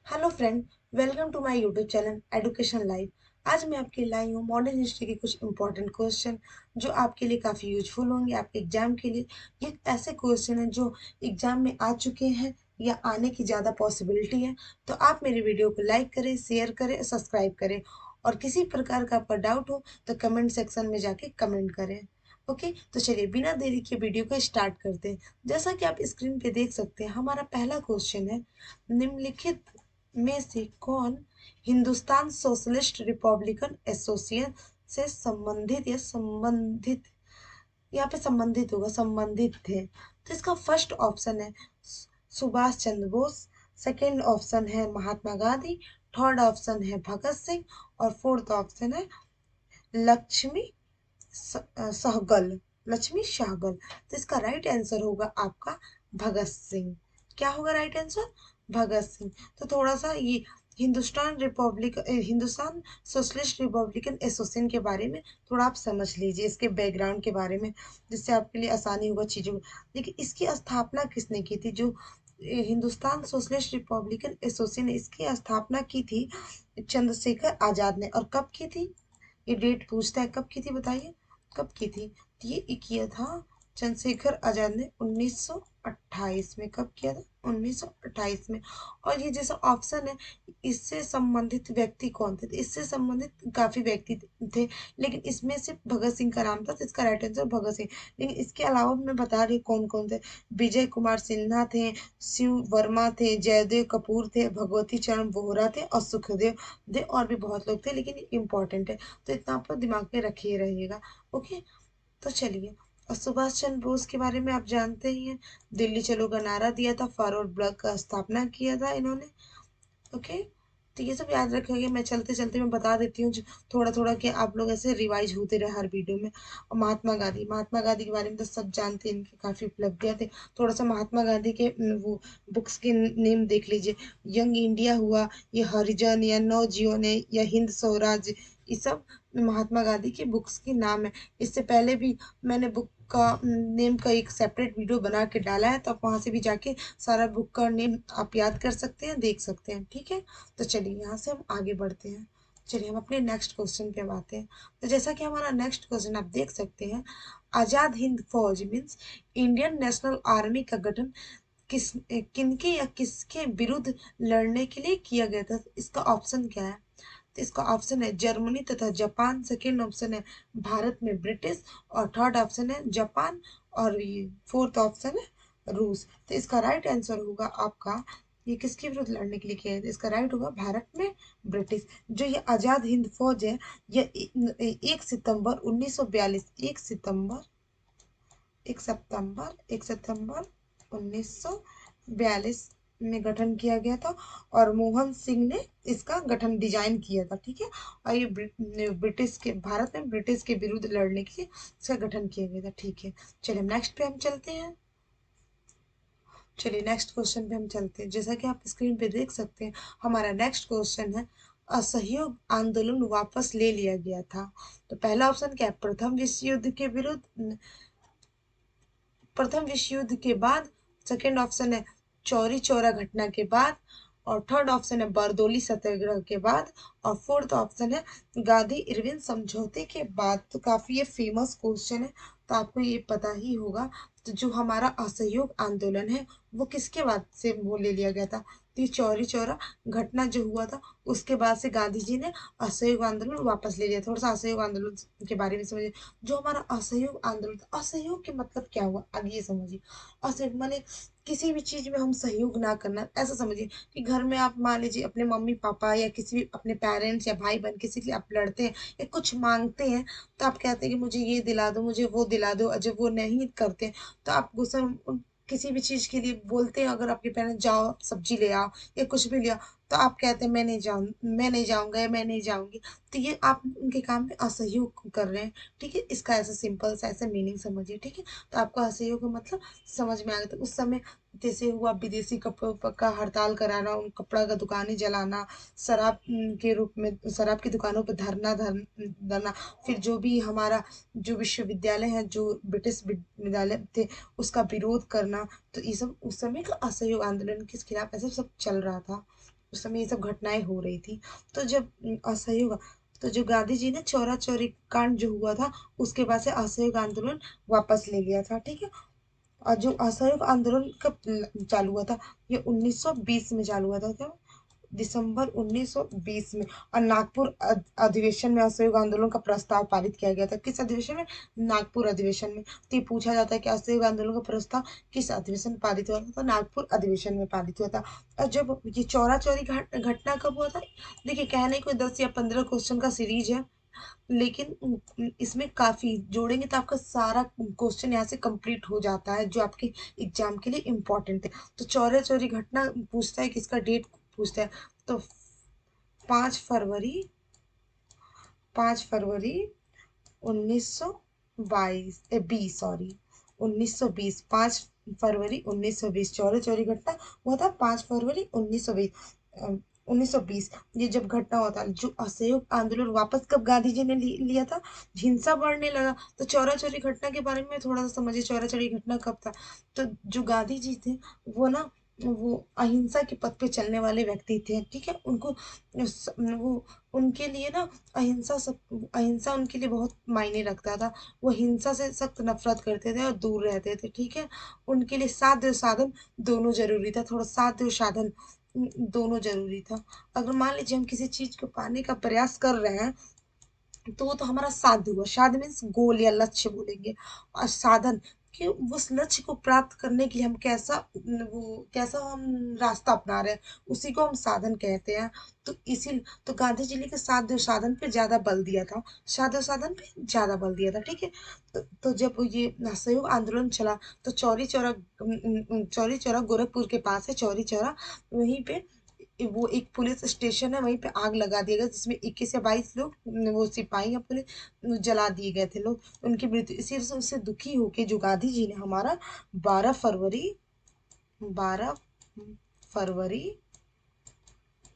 Hello friend, welcome to my YouTube channel education live. आज मैं आपके लाई हूँ मॉडर्न हिस्ट्री के कुछ इंपॉर्टेंट क्वेश्चन जो आपके लिए काफ़ी यूजफुल होंगे आपके एग्जाम के लिए। ये ऐसे क्वेश्चन हैं जो एग्जाम में आ चुके हैं या आने की ज़्यादा पॉसिबिलिटी है। तो आप मेरे वीडियो को लाइक करें, शेयर करें, सब्सक्राइब करें। और किसी प्रकार का आपका डाउट हो तो कमेंट सेक्शन में जाके कमेंट करें। ओके, तो चलिए बिना देरी के वीडियो को स्टार्ट करते हैं। जैसा कि आप स्क्रीन पे देख सकते हैं, हमारा पहला क्वेश्चन है, निम्नलिखित में से कौन हिंदुस्तान सोशलिस्ट रिपब्लिकन एसोसिएशन से संबंधित, यहाँ पे संबंधित होगा, संबंधित थे। तो इसका फर्स्ट ऑप्शन है सुभाष चंद्र बोस, सेकेंड ऑप्शन है महात्मा गांधी, थर्ड ऑप्शन है भगत सिंह और फोर्थ ऑप्शन है लक्ष्मी सहगल, लक्ष्मी सहगल। तो इसका राइट आंसर होगा आपका भगत सिंह। क्या होगा राइट आंसर? भगत सिंह। तो थोड़ा सा ये हिंदुस्तान सोशलिस्ट रिपब्लिकन एसोसिएशन के बारे में थोड़ा आप समझ लीजिए, इसके बैकग्राउंड के बारे में, जिससे आपके लिए आसानी होगा चीज़ों में। देखिए, इसकी स्थापना किसने की थी? जो हिंदुस्तान सोशलिस्ट रिपब्लिकन एसोसिएशन, इसकी स्थापना की थी चंद्रशेखर आजाद ने। और कब की थी? ये डेट पूछता है कब की थी, बताइए कब की थी। तो ये किया था चंद्रशेखर आजाद ने 1928 में। कब किया था? 1928 में। और ये जैसा ऑप्शन है, इससे संबंधित व्यक्ति कौन थे? तो इससे संबंधित काफी व्यक्ति थे, लेकिन इसमें से भगत सिंह का नाम था, तो इसका राइट आंसर भगत सिंह। लेकिन इसके अलावा मैं बता रही हूँ कौन कौन थे। विजय कुमार सिन्हा थे, शिव वर्मा थे, जयदेव कपूर थे, भगवती चरण बोहरा थे और सुखदेव थे। और भी बहुत लोग थे, लेकिन इम्पोर्टेंट है, तो इतना आप दिमाग में रखिए रहिएगा। ओके, तो चलिए। और सुभाष चंद्र बोस के बारे में आप जानते ही हैं, दिल्ली चलो का नारा दिया था, फॉरवर्ड ब्लॉक का स्थापना किया था इन्होंने। ओके, तो ये सब याद रखेंगे। मैं चलते चलते मैं बता देती हूँ थोड़ा थोड़ा, कि आप लोग ऐसे रिवाइज होते रहे हर वीडियो में। और महात्मा गांधी के बारे में तो सब जानते हैं, इनकी काफी उपलब्धियां थे। थोड़ा सा महात्मा गांधी के वो बुक्स के नेम देख लीजिए। यंग इंडिया हुआ, ये हरिजन या नवजीवन या हिंद स्वराज, ये सब महात्मा गांधी की बुक्स के नाम है। इससे पहले भी मैंने बुक का नेम का एक सेपरेट वीडियो बना के डाला है, तो आप वहां से भी जाके सारा बुक का नेम आप याद कर सकते हैं, देख सकते हैं। ठीक है, तो चलिए यहाँ से हम आगे बढ़ते हैं। चलिए हम अपने नेक्स्ट क्वेश्चन पे आते हैं। तो जैसा कि हमारा नेक्स्ट क्वेश्चन आप देख सकते हैं, आजाद हिंद फौज मीन्स इंडियन नेशनल आर्मी का गठन किनके या किसके विरुद्ध लड़ने के लिए किया गया था? इसका ऑप्शन क्या है? तो इसका ऑप्शन है जर्मनी तथा जापान, सेकेंड ऑप्शन है भारत में ब्रिटिश, और थर्ड ऑप्शन है जापान, और ये फोर्थ ऑप्शन है रूस। तो इसका राइट आंसर होगा आपका, ये किसके विरुद्ध लड़ने के लिए किया है? इसका राइट होगा भारत में ब्रिटिश। जो ये आजाद हिंद फौज है, ये 1 सितंबर 1942, 1 सितंबर 1942 में गठन किया गया था। और मोहन सिंह ने इसका गठन डिजाइन किया था। ठीक है, और ये ब्रिटिश के, भारत में ब्रिटिश के विरुद्ध लड़ने के लिए इसका गठन किया गया था। ठीक है, चलिए नेक्स्ट पे हम चलते हैं। चलिए नेक्स्ट क्वेश्चन पे हम चलते हैं। जैसा कि आप स्क्रीन पे देख सकते हैं, हमारा नेक्स्ट क्वेश्चन है, असहयोग आंदोलन वापस ले लिया गया था। तो पहला ऑप्शन क्या है? प्रथम विश्व युद्ध के विरुद्ध, प्रथम विश्व युद्ध के बाद। सेकेंड ऑप्शन है चौरी चौरा घटना के बाद। और थर्ड ऑप्शन है बारदोली सत्याग्रह के बाद। और फोर्थ ऑप्शन है गांधी इरविन समझौते के बाद। तो काफी ये फेमस क्वेश्चन है, तो आपको ये पता ही होगा। तो जो हमारा असहयोग आंदोलन है, वो किसके बाद से वो ले लिया गया था? तो ये चौरी चौरा घटना जो हुआ था, उसके बाद से गांधी जी ने असहयोग आंदोलन वापस ले लिया। थोड़ा सा असहयोग आंदोलन के बारे में समझिए। जो हमारा असहयोग आंदोलन था, असहयोग के मतलब क्या हुआ आगे ये समझिए। असहयोग माने किसी भी चीज में हम सहयोग ना करना, ऐसा समझिए कि घर में आप मान लीजिए अपने मम्मी पापा या किसी भी अपने पेरेंट्स या भाई बहन किसी के लिए आप लड़ते हैं या कुछ मांगते हैं, तो आप कहते हैं कि मुझे ये दिला दो, मुझे वो दिला दो, और जब वो नहीं करते तो आप गुस्सा किसी भी चीज के लिए बोलते हैं। अगर आपके पेरेंट्स जाओ सब्जी ले आओ या कुछ भी ले आओ, तो आप कहते हैं मैं नहीं जाऊंगा या मैं नहीं जाऊंगी। तो ये आप उनके काम में असहयोग कर रहे हैं। ठीक है, इसका ऐसा सिंपल सा ऐसा मीनिंग समझिए। ठीक है, तो आपको असहयोग का मतलब समझ में आ गया। तो उस समय जैसे हुआ विदेशी कपड़ों का हड़ताल कराना, उन कपड़ा का दुकानें जलाना, शराब के रूप में शराब की दुकानों पर धरना, फिर जो भी हमारा जो विश्वविद्यालय है, जो ब्रिटिश विद्यालय थे, उसका विरोध करना। तो ये सब उस समय का असहयोग आंदोलन के खिलाफ ऐसा सब चल रहा था। उस समय ये सब घटनाएं हो रही थी। तो जब असहयोग, तो जो गांधी जी ने चौरा चौरी कांड जो हुआ था, उसके बाद से असहयोग आंदोलन वापस ले लिया था, ठीक है। और जो असहयोग आंदोलन कब चालू हुआ था, ये 1920 में चालू हुआ था, क्या, दिसंबर 1920 में। और नागपुर अधिवेशन में असहयोग आंदोलन का प्रस्ताव पारित किया गया था। किस अधिवेशन में? नागपुर अधिवेशन में। तो ये पूछा जाता है कि असहयोग आंदोलन का प्रस्ताव किस अधिवेशन में पारित हुआ था? तो नागपुर अधिवेशन में पारित हुआ था। और जब ये चौरा चौरी घटना कब हुआ था? देखिए, कहने को 10 या 15 क्वेश्चन का सीरीज है, लेकिन इसमें काफी जोड़ेंगे तो आपका सारा क्वेश्चन यहाँ से कंप्लीट हो जाता है, जो आपके एग्जाम के लिए इम्पोर्टेंट है। तो चौरा चौरी घटना पूछता है, किसका डेट पूछता है, तो 5 फरवरी, 5 फरवरी 1922, 20, सॉरी, 1920, 5 फरवरी 1920 चौरी चौरी घटना हुआ था 5 फरवरी 1920। 1920 ये जब घटना हुआ था, जो असहयोग आंदोलन वापस कब गांधी जी ने लिया था, हिंसा बढ़ने लगा। तो चौरा चौरी घटना के बारे में थोड़ा सा समझिए, चौरा चौरी घटना कब था। तो जो गांधी जी थे, वो ना, वो अहिंसा के पथ पे चलने वाले व्यक्ति थे, ठीक है। उनको वो, उनके लिए ना अहिंसा उनके लिए बहुत मायने रखता था। वो हिंसा से सख्त नफरत करते थे और दूर रहते थे, ठीक है। उनके लिए साध्य और साधन दोनों जरूरी था, थोड़ा साध्य और साधन दोनों जरूरी था। अगर मान लीजिए हम किसी चीज को पाने का प्रयास कर रहे हैं, तो वो तो हमारा साध्य हुआ। साध्य मीन्स गोल या लक्ष्य बोलेंगे। और साधन, कि उस लक्ष्य को प्राप्त करने के लिए हम कैसा हम रास्ता अपना रहे हैं, उसी को हम साधन कहते हैं। तो इसी, तो गांधी जी ने के साध्य और साधन पे ज्यादा बल दिया था, साध्य और साधन पे ज्यादा बल दिया था, ठीक है। तो जब ये असहयोग आंदोलन चला, तो चौरी चौरा गोरखपुर के पास है, चौरी चौरा, वहीं पे वो एक पुलिस स्टेशन है, वहीं पे आग लगा दिया गया, जिसमें 21 या 22 लोग, वो सिपाही या पुलिस, जला दिए गए थे लोग, उनकी मृत्यु। इसी से उससे दुखी होके जो गांधी जी ने हमारा 12 फरवरी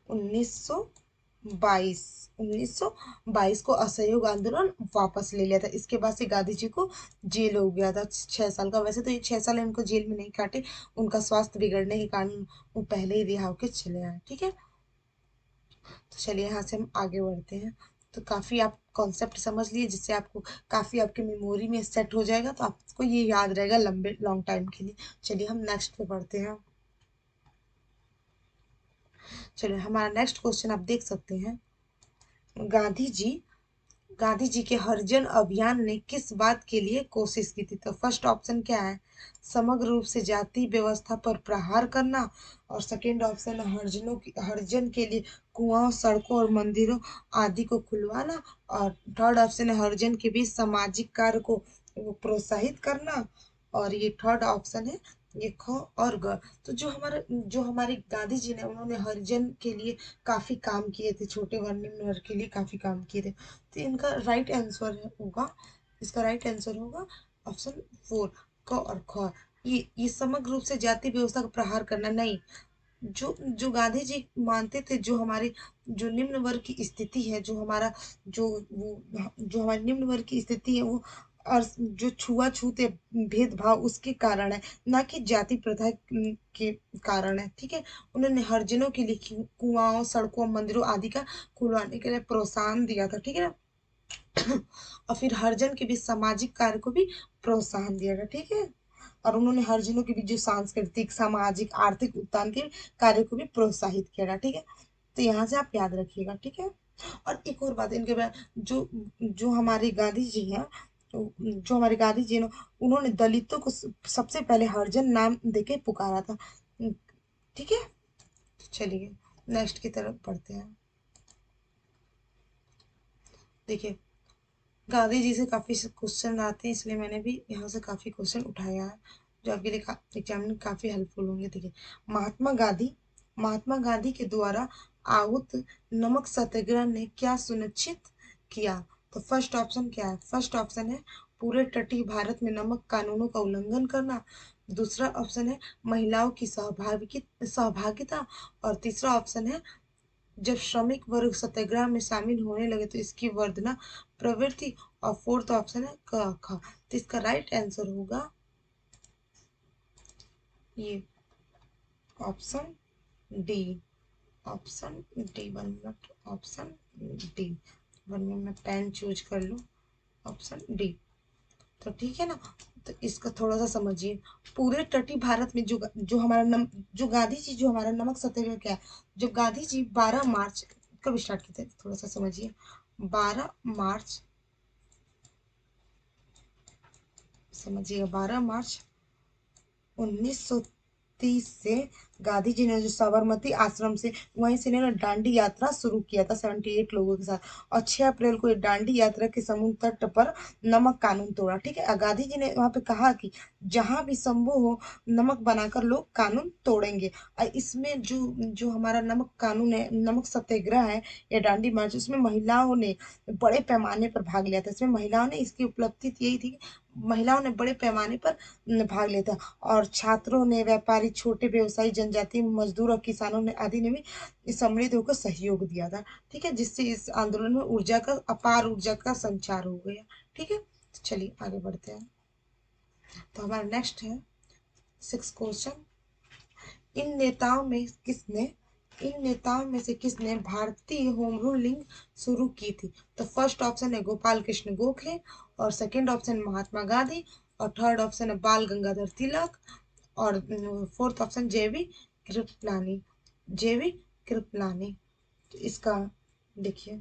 1922 1922 को असहयोग आंदोलन वापस ले लिया था। इसके बाद से गांधी जी को जेल हो गया था 6 साल का। वैसे तो ये 6 साल इनको जेल में नहीं काटे, उनका स्वास्थ्य बिगड़ने के कारण वो पहले ही रिहा होके चले आए, ठीक है। तो चलिए यहाँ से हम आगे बढ़ते हैं। तो काफी आप कॉन्सेप्ट समझ लिए, जिससे आपको काफी आपके मेमोरी में सेट हो जाएगा, तो आपको ये याद रहेगा लंबे लॉन्ग टाइम के लिए। चलिए हम नेक्स्ट पे बढ़ते हैं। चलिए हमारा नेक्स्ट क्वेश्चन आप देख सकते हैं। गांधी जी गांधी जी के हरिजन अभियान ने किस बात के लिए कोशिश की थी? तो फर्स्ट ऑप्शन क्या है, समग्र रूप से जाति व्यवस्था पर प्रहार करना। और सेकंड ऑप्शन है हरिजन के लिए कुआं, सड़कों और मंदिरों आदि को खुलवाना। और थर्ड ऑप्शन है हरिजन के बीच सामाजिक कार्य को वो प्रोत्साहित करना। और ये थर्ड ऑप्शन है, ये ख और ग। तो जो हमारे गांधी जी ने, उन्होंने हरिजन के लिए काफी काम किए थे, छोटे वर्ण निम्न वर्ग के लिए काफी काम किए थे। तो इनका राइट आंसर होगा, इसका राइट आंसर होगा ऑप्शन 4, क और ख। ये समग्र रूप से जाति व्यवस्था का प्रहार करना नहीं। जो जो गांधी जी मानते थे, जो हमारे, जो निम्न वर्ग की स्थिति है, जो हमारी निम्न वर्ग की स्थिति है, वो और जो छुआछूत है, भेदभाव, उसके कारण है, ना कि जाति प्रथा के कारण है, ठीक है। उन्होंने हरिजनों के लिए कुआं, सड़कों, मंदिरों आदि का खुलवाने के लिए प्रोत्साहन दिया था, ठीक है ना। और फिर हरिजन के बीच सामाजिक कार्य को भी प्रोत्साहन दिया गया, ठीक है। और उन्होंने हरिजनों के बीच जो सांस्कृतिक, सामाजिक, आर्थिक उत्थान के कार्य को भी प्रोत्साहित किया गया, ठीक है। तो यहाँ से आप याद रखिएगा, ठीक है। और एक और बात इनके बाद, जो जो हमारे गांधी जी हैं, जो हमारे गांधी जी ने, उन्होंने दलितों को सबसे पहले हरिजन नाम देके पुकारा था, ठीक है। चलिए नेक्स्ट की तरफ बढ़ते हैं। देखिए, गांधी जी से काफी क्वेश्चन आते हैं, इसलिए मैंने भी यहाँ से काफी क्वेश्चन उठाया है, जो आपके लिए एग्जाम में काफी हेल्पफुल होंगे। देखिए, महात्मा गांधी के द्वारा आहूत नमक सत्याग्रह ने क्या सुनिश्चित किया? तो फर्स्ट ऑप्शन क्या है? फर्स्ट ऑप्शन है पूरे तटीय भारत में नमक कानूनों का उल्लंघन करना। दूसरा ऑप्शन है महिलाओं की सहभागिता। और तीसरा ऑप्शन है जब श्रमिक वर्ग सत्याग्रह में शामिल होने लगे तो इसकी वर्धना प्रवृत्ति। और फोर्थ ऑप्शन है क ख। तो इसका राइट आंसर होगा ये option D, option D, 1 minute, option D. 1 minute में पेन चूज कर लूँ, ऑप्शन डी। तो ठीक है ना। तो इसका थोड़ा सा समझिए। पूरे तटीय भारत में जो हमारा जो गांधी जी जो हमारा नमक सत्याग्रह क्या है, जो गांधी जी 12 मार्च कब स्टार्ट किए थे, थोड़ा सा समझिए। 12 मार्च, समझिएगा, 12 मार्च 1930 से गांधी जी ने जो साबरमती आश्रम से वहीं से इन्होंने दांडी यात्रा शुरू किया था 78 लोगों के साथ। और 6 अप्रैल को ये दांडी यात्रा के समुद्र तट पर नमक कानून तोड़ा। ठीक है, गांधी जी ने वहां पे कहा कि जहां भी संभव हो नमक बनाकर लोग कानून तोड़ेंगे। और इसमें जो जो हमारा नमक कानून है, नमक सत्याग्रह है या दांडी मार्च, उसमें महिलाओं ने बड़े पैमाने पर भाग लिया था। इसमें महिलाओं ने, इसकी उपलब्धि यही थी कि महिलाओं ने बड़े पैमाने पर भाग लिया था। और छात्रों ने, व्यापारी, छोटे व्यवसायी, जनजाति मजदूर और किसानों ने आदि ने भी सम्मिलित होकर सहयोग दिया था। ठीक है, जिससे इस आंदोलन में ऊर्जा का, अपार ऊर्जा का संचार हो गया। ठीक है, तो चलिए आगे बढ़ते हैं। तो हमारा नेक्स्ट है 6 क्वेश्चन। इन नेताओं में किसने इन नेताओं में से किसने भारतीय होम रूलिंग शुरू की थी? तो फर्स्ट ऑप्शन है गोपाल कृष्ण गोखले, और सेकंड ऑप्शन महात्मा गांधी, और थर्ड ऑप्शन है बाल गंगाधर तिलक, और फोर्थ ऑप्शन जेवी कृपलानी। जेवी कृपलानी। तो इसका देखिए,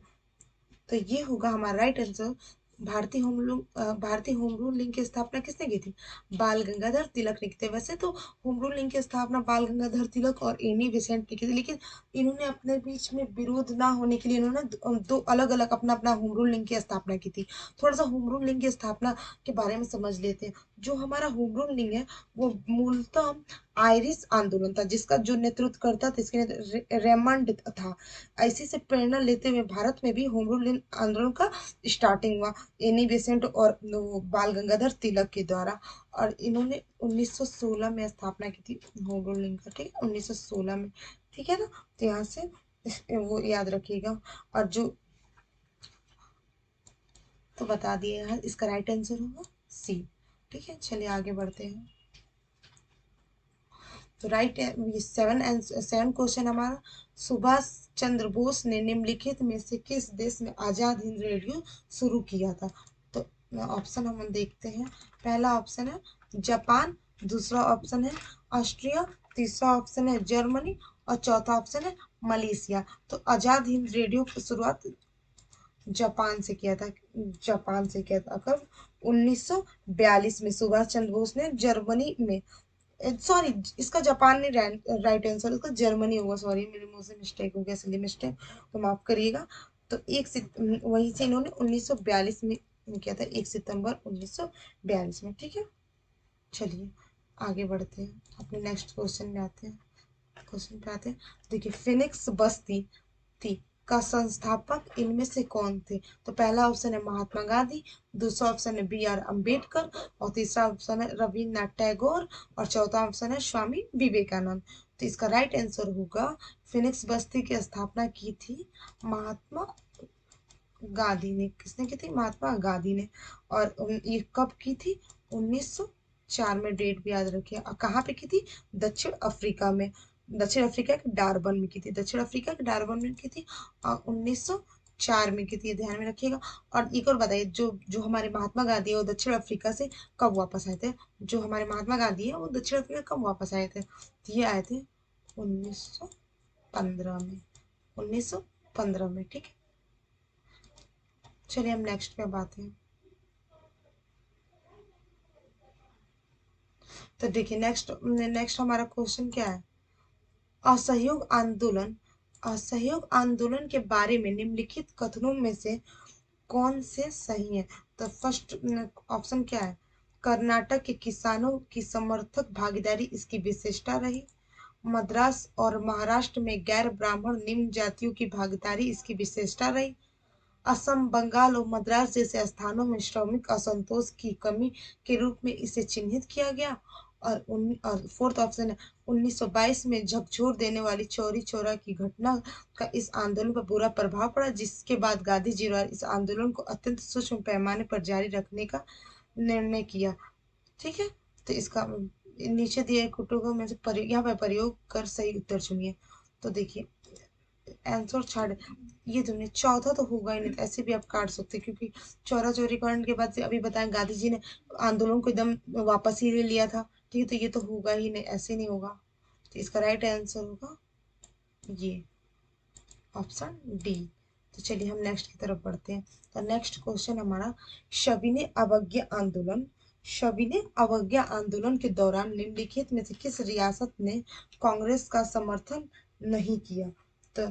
तो ये होगा हमारा राइट आंसर। भारतीय होम रूल लीग की स्थापना किसने की थी? बाल गंगाधर तिलक ने की थी। वैसे तो होम रूल लीग की स्थापना बाल गंगाधर तिलक और एनी बेसेंट ने की थी, लेकिन इन्होंने अपने बीच में विरोध ना होने के लिए इन्होंने दो अलग अलग अपना अपना होम रूल लीग की स्थापना की थी। थोड़ा सा होम रूल लीग की स्थापना के बारे में समझ लेते हैं। जो हमारा होम रूल लीग है वो मूलतः आयरिश आंदोलन था, जिसका जो नेतृत्व करता था, इसके रेमंड था। इसी से प्रेरणा लेते हुए भारत में भी होम रूल आंदोलन का स्टार्टिंग हुआ, एनी बेसेंट और बाल गंगाधर तिलक के द्वारा। और इन्होंने 1916 में स्थापना की थी होम रूल लीग का। ठीक है, 1916 में। ठीक है ना, तो यहाँ से वो याद रखिएगा। और जो तो बता दिए हैं, इसका राइट आंसर होगा सी। ठीक है, चलिए आगे बढ़ते हैं। तो राइट, ये 7 क्वेश्चन हमारा। सुभाष चंद्र बोस ने निम्नलिखित में से किस देश में आजाद हिंद रेडियो शुरू किया था? तो ऑप्शन हम देखते हैं। पहला ऑप्शन है जापान, दूसरा ऑप्शन है ऑस्ट्रिया, तीसरा ऑप्शन है जर्मनी, और चौथा ऑप्शन है मलेशिया। तो आजाद हिंद रेडियो की शुरुआत जापान से किया था। जापान से किया था कब? 1942 में सुभाष चंद्र बोस ने जर्मनी में, सॉरी, इसका जापान नहीं राइट आंसर, इसका जर्मनी होगा। सॉरी, मेरे मुंह से मिस्टेक हो गया, सिली मिस्टेक, तो माफ करिएगा। तो वहीं से इन्होंने 1942 में किया था, 1 सितंबर 1942 में। ठीक है, चलिए आगे बढ़ते हैं, अपने नेक्स्ट क्वेश्चन पे आते हैं। देखिए, फिनिक्स बस्ती थी का संस्थापक इनमें से कौन थे? तो पहला ऑप्शन है महात्मा गांधी, दूसरा ऑप्शन है B.R. अम्बेडकर, और तीसरा ऑप्शन है रविन्द्रनाथ टैगोर, और चौथा ऑप्शन है स्वामी विवेकानंद। तो इसका राइट आंसर होगा, फिनिक्स बस्ती की स्थापना की थी महात्मा गांधी ने। किसने की थी? महात्मा गांधी ने। और ये कब की थी? 1904 में। डेट भी याद रखिए। और कहाँ पे की थी? दक्षिण अफ्रीका में। दक्षिण अफ्रीका के डारबन में की थी। दक्षिण अफ्रीका के डारबन में की थी, और 1904 में की थी, ध्यान में रखिएगा। और एक और बताइए, जो जो हमारे महात्मा गांधी है वो दक्षिण अफ्रीका से कब वापस आए थे? जो हमारे महात्मा गांधी है वो दक्षिण अफ्रीका कब वापस आए थे? तो ये आए थे 1915 में। 1915 में। ठीक है, चलिए हम नेक्स्ट पे बात है। तो देखिए, नेक्स्ट नेक्स्ट हमारा क्वेश्चन क्या है? असहयोग आंदोलन। असहयोग आंदोलन के बारे में निम्नलिखित कथनों में से कौन से सही है? तो फर्स्ट ऑप्शन क्या है? कर्नाटक के किसानों की समर्थक भागीदारी इसकी विशेषता रही। मद्रास और महाराष्ट्र में गैर ब्राह्मण निम्न जातियों की भागीदारी इसकी विशेषता रही। असम, बंगाल और मद्रास जैसे स्थानों में श्रमिक असंतोष की कमी के रूप में इसे चिन्हित किया गया। और फोर्थ ऑप्शन है 1922 में झकझोर देने वाली चौरी चौरा की घटना का इस आंदोलन पर बुरा प्रभाव पड़ा, जिसके बाद गांधी जी द्वारा इस आंदोलन को अत्यंत सूक्ष्म पैमाने पर जारी रखने का निर्णय किया। ठीक है, तो इसका नीचे दिए कुटुंबों में से यहाँ पर प्रयोग कर सही उत्तर चुनिए। तो देखिए, आंसर छाड़, ये तुमने चौथा तो होगा ही नहीं, तो ऐसे भी आप काट सकते हैं, क्योंकि चौरा चौरी कांड के बाद से अभी बताएं गांधी जी ने आंदोलन को एकदम वापस ही ले लिया था। ठीक है, तो ये तो होगा ही नहीं, ऐसे नहीं होगा। तो इसका राइट आंसर होगा ये ऑप्शन डी। तो चलिए हम नेक्स्ट की तरफ बढ़ते हैं। तो नेक्स्ट क्वेश्चन हमारा, सविनय अवज्ञा आंदोलन, सविनय अवज्ञा आंदोलन के दौरान निम्नलिखित में से किस रियासत ने कांग्रेस का समर्थन नहीं किया? तो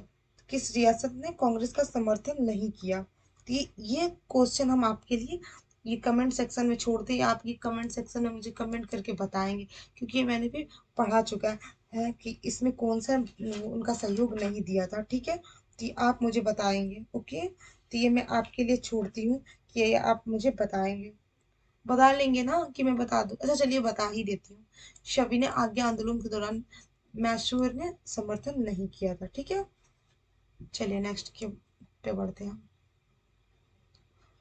किस रियासत ने कांग्रेस का समर्थन नहीं किया? तो ये क्वेश्चन हम आपके लिए ये कमेंट सेक्शन में छोड़ते हैं, आप ये कमेंट सेक्शन में मुझे कमेंट करके बताएंगे, क्योंकि ये मैंने भी पढ़ा चुका है कि इसमें कौन सा उनका सहयोग नहीं दिया था। ठीक है, तो ये आप मुझे बताएंगे। ओके, तो ये मैं आपके लिए छोड़ती हूँ कि ये आप मुझे बताएंगे, बता लेंगे ना कि मैं बता दूं? अच्छा चलिए बता ही देती हूँ। शबी ने आज्ञा आंदोलन के दौरान मैसूर ने समर्थन नहीं किया था। ठीक है, चलिए नेक्स्ट के पे बढ़ते हैं।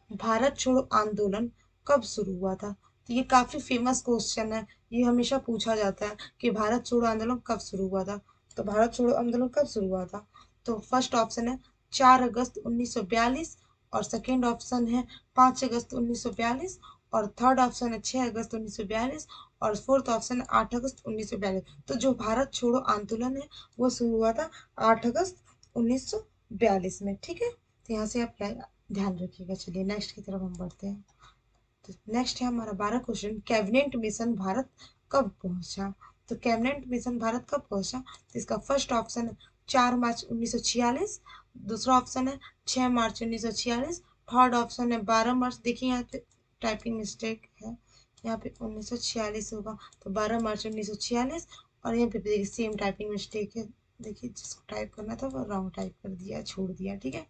भारत छोड़ो आंदोलन कब शुरू हुआ था? तो ये काफी फेमस क्वेश्चन है, ये हमेशा पूछा जाता है कि भारत छोड़ो आंदोलन कब शुरू हुआ था। तो भारत छोड़ो आंदोलन कब शुरू हुआ था? तो फर्स्ट ऑप्शन है 4 अगस्त 1942, और सेकेंड ऑप्शन है 5 अगस्त 1942, और थर्ड ऑप्शन है 6 अगस्त 1942, और फोर्थ ऑप्शन है 8 अगस्त 1942। तो जो भारत छोड़ो आंदोलन है वो शुरू हुआ था 8 अगस्त 1942 में। ठीक है, तो यहाँ से आप ध्यान रखिएगा। चलिए नेक्स्ट की तरफ हम बढ़ते हैं। तो नेक्स्ट है हमारा 12 क्वेश्चन, कैबिनेट मिशन भारत कब पहुंचा? तो कैबिनेट मिशन भारत कब पहुंचा? तो इसका फर्स्ट ऑप्शन है 4 मार्च 1946, दूसरा ऑप्शन है 6 मार्च 1946, थर्ड ऑप्शन है 12 मार्च, देखिए यहाँ पे टाइपिंग मिस्टेक है, यहाँ पे 1946 होगा, तो 12 मार्च 1946, और यहाँ पे देखिए सेम टाइपिंग मिस्टेक है, देखिए जिसको टाइप करना था वो रॉन्ग टाइप कर दिया, छोड़ दिया। ठीक है,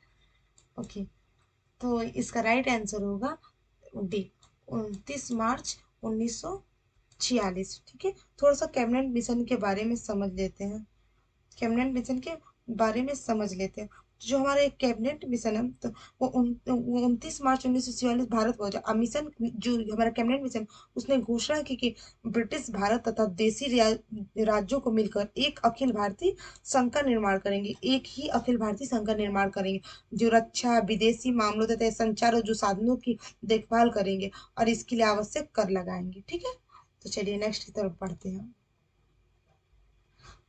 ओके, तो इसका राइट आंसर होगा डी, 29 मार्च 1946। ठीक है, थोड़ा सा कैबिनेट मिशन के बारे में समझ लेते हैं, कैबिनेट मिशन के बारे में समझ लेते हैं। जो हमारा एक कैबिनेट मिशन है, तो वो 29 मार्च 1946 भारत पहुंचा। मिशन जो हमारा कैबिनेट मिशन, उसने घोषणा की कि ब्रिटिश भारत तथा देशी राज्यों को मिलकर एक अखिल भारतीय संघ का निर्माण करेंगे, एक ही अखिल भारतीय संघ का निर्माण करेंगे, जो रक्षा, विदेशी मामलों तथा संचार और जो साधनों की देखभाल करेंगे, और इसके लिए आवश्यक कर लगाएंगे। ठीक है, तो चलिए नेक्स्ट की तरफ बढ़ते हैं।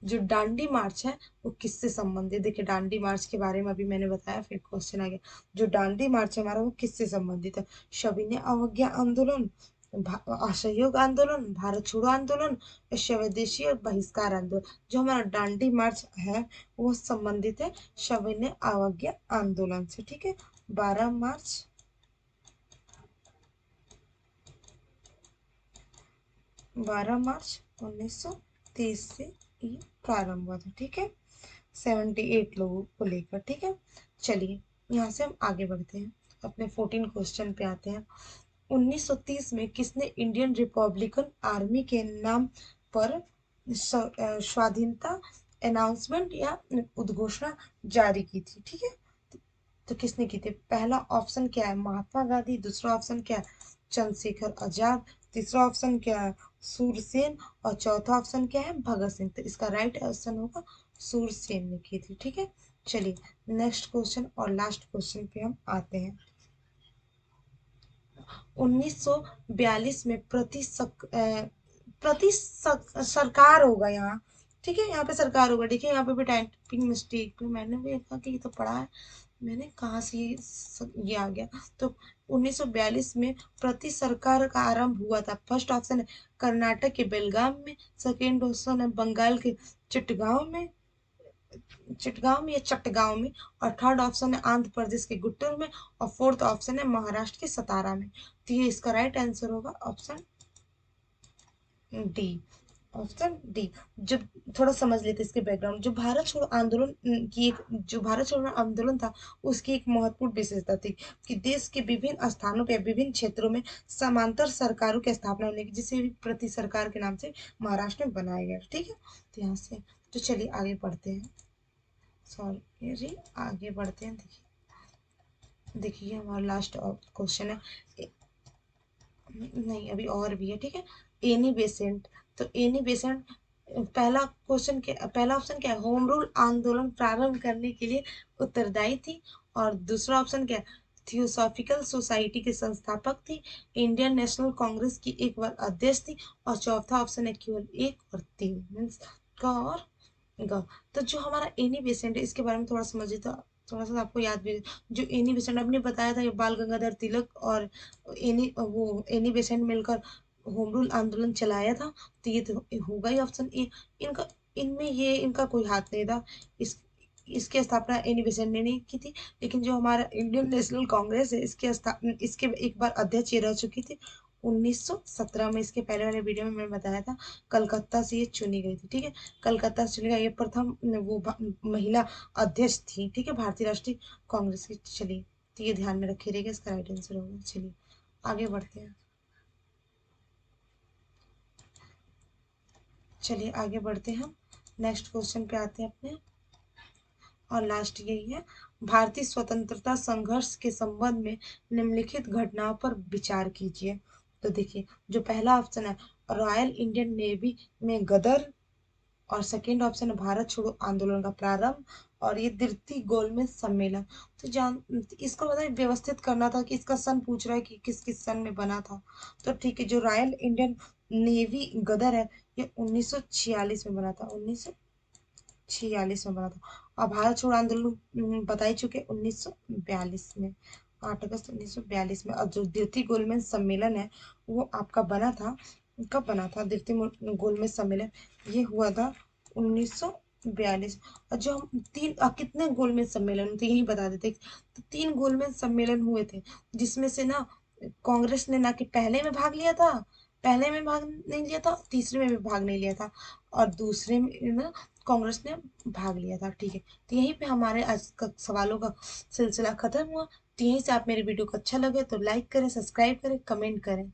जो डांडी मार्च है वो किससे संबंधित? देखिए डांडी मार्च के बारे में अभी मैंने बताया, फिर क्वेश्चन आ गया। जो डांडी मार्च है हमारा वो किससे संबंधित है? सविनय अवज्ञा आंदोलन, असहयोग आंदोलन, भारत छोड़ो आंदोलन, स्वदेशी और बहिष्कार आंदोलन। जो हमारा डांडी मार्च है वो संबंधित है सविनय अवज्ञा आंदोलन से। ठीक है, 12 मार्च 1930 से ये प्रारंभ हुआ था। ठीक है, 78 लोगों को लेकर। ठीक है, चलिए यहाँ से हम आगे बढ़ते हैं, अपने 14 क्वेश्चन पे आते हैं। 1930 में किसने इंडियन रिपब्लिकन आर्मी के नाम पर स्वाधीनता अनाउंसमेंट या उद्घोषणा जारी की थी? ठीक है, तो किसने की थी? पहला ऑप्शन क्या है? महात्मा गांधी, दूसरा ऑप्शन क्या है? चंद्रशेखर आजाद, तीसरा ऑप्शन क्या है? सूरसेन, और चौथा ऑप्शन क्या है? भगत सिंह। तो इसका राइट ऑप्शन होगा सूरसेन ने की थी। ठीक है, चलिए नेक्स्ट क्वेश्चन और लास्ट क्वेश्चन पे हम आते हैं। 1942 में सरकार होगा यहाँ। ठीक है, यहाँ पे सरकार होगा। देखिए यहाँ पे भी टाइपिंग मिस्टेक भी मैंने भी देखा कि ये तो पढ़ा है, मैंने कहाँ से ये आ गया। तो 1942 में प्रति सरकार का आरंभ हुआ था। फर्स्ट ऑप्शन है कर्नाटक के बेलगाम में, सेकेंड ऑप्शन है बंगाल के चिटगांव में, या चटगांव में, और थर्ड ऑप्शन है आंध्र प्रदेश के गुंटूर में, और फोर्थ ऑप्शन है महाराष्ट्र के सतारा में। तो ये इसका राइट आंसर होगा ऑप्शन डी, ऑप्शन डी। जब थोड़ा समझ लेते इसके बैकग्राउंड, जो भारत छोड़ो आंदोलन की एक, जो भारत छोड़ो आंदोलन था उसकी एक महत्वपूर्ण विशेषता थी कि देश के विभिन्न स्थानों पर, विभिन्न क्षेत्रों में समांतर सरकारों की स्थापना होने की, जिसे प्रति सरकार के नाम से महाराष्ट्र में बनाया गया। ठीक है, तो यहाँ से तो चलिए आगे बढ़ते हैं, सॉरी आगे बढ़ते हैं। देखिए हमारा लास्ट क्वेश्चन है, नहीं अभी और भी है। ठीक है, एनी बेसेंट, तो एनी बेसेंट पहला ऑप्शन क्या है, होम रूल आंदोलन प्रारंभ करने के लिए उत्तरदायी थी। और दूसरा ऑप्शन क्या है, थियोसॉफिकल सोसाइटी के संस्थापक थी। इंडियन नेशनल कांग्रेस की एक बार अध्यक्ष थी। और चौथा ऑप्शन है केवल एक और तीन, मीन्स क और ग। तो जो हमारा एनी बेसेंट है, इसके बारे में थोड़ा समझिए तो थोड़ा सा आपको याद भी। जो एनी बेसेंट आपने बताया था, ये बाल गंगाधर तिलक और एनी बेसेंट मिलकर होम रूल आंदोलन चलाया था। तो ये तो होगा ही ऑप्शन ए। इनका इनमें ये इनका कोई हाथ नहीं था। इस इसकी स्थापना एनी बेसेंट ने नहीं की थी। लेकिन जो हमारा इंडियन नेशनल कांग्रेस है, इसके एक बार अध्यक्ष ये रह चुकी थी 1917 में। इसके पहले वाले वीडियो में मैंने बताया था, कलकत्ता से ये चुनी गई थी। ठीक है, कलकत्ता से चुनी गई, ये प्रथम महिला अध्यक्ष थी। ठीक है, भारतीय राष्ट्रीय कांग्रेस की। चलिए, तो ये ध्यान में रखे रहेगा, इसका राइट आंसर होगा। चलिए आगे बढ़ते हैं। चलिए आगे बढ़ते हैं, नेक्स्ट क्वेश्चन पे आते हैं अपने। और लास्ट यही है, भारतीय स्वतंत्रता संघर्ष के संबंध में निम्नलिखित घटनाओं पर विचार कीजिए। तो देखिए, जो पहला ऑप्शन है, रॉयल इंडियन नेवी में गदर। और सेकेंड ऑप्शन है भारत छोड़ो आंदोलन का प्रारंभ। और ये द्वितीय गोलमेज सम्मेलन। तो जान इसको मतलब व्यवस्थित करना था कि इसका सन पूछ रहा है कि किस किस सन में बना था। तो ठीक है, जो रॉयल इंडियन नेवी गदर है, ये 1946 में बना था। 1946 में बना था। और भारत छोड़ो आंदोलन बता ही चुके, 1942 में, 8 अगस्त 1942 में। और जो द्वितीय गोलमेज सम्मेलन है, वो आपका बना था, कब बना था द्वितीय गोलमेज सम्मेलन? ये हुआ था 1942। और जो हम कितने गोलमेज सम्मेलन थे यही बता देते। तो 3 गोलमेज सम्मेलन हुए थे, जिसमें से ना कांग्रेस ने ना कि पहले में भाग लिया था, पहले में भाग नहीं लिया था, तीसरे में भी भाग नहीं लिया था, और दूसरे में ना कांग्रेस ने भाग लिया था। ठीक है, तो यहीं पे हमारे आज का सवालों का सिलसिला खत्म हुआ। तो यहीं से आप मेरे वीडियो को अच्छा लगे तो लाइक करें, सब्सक्राइब करें, कमेंट करें।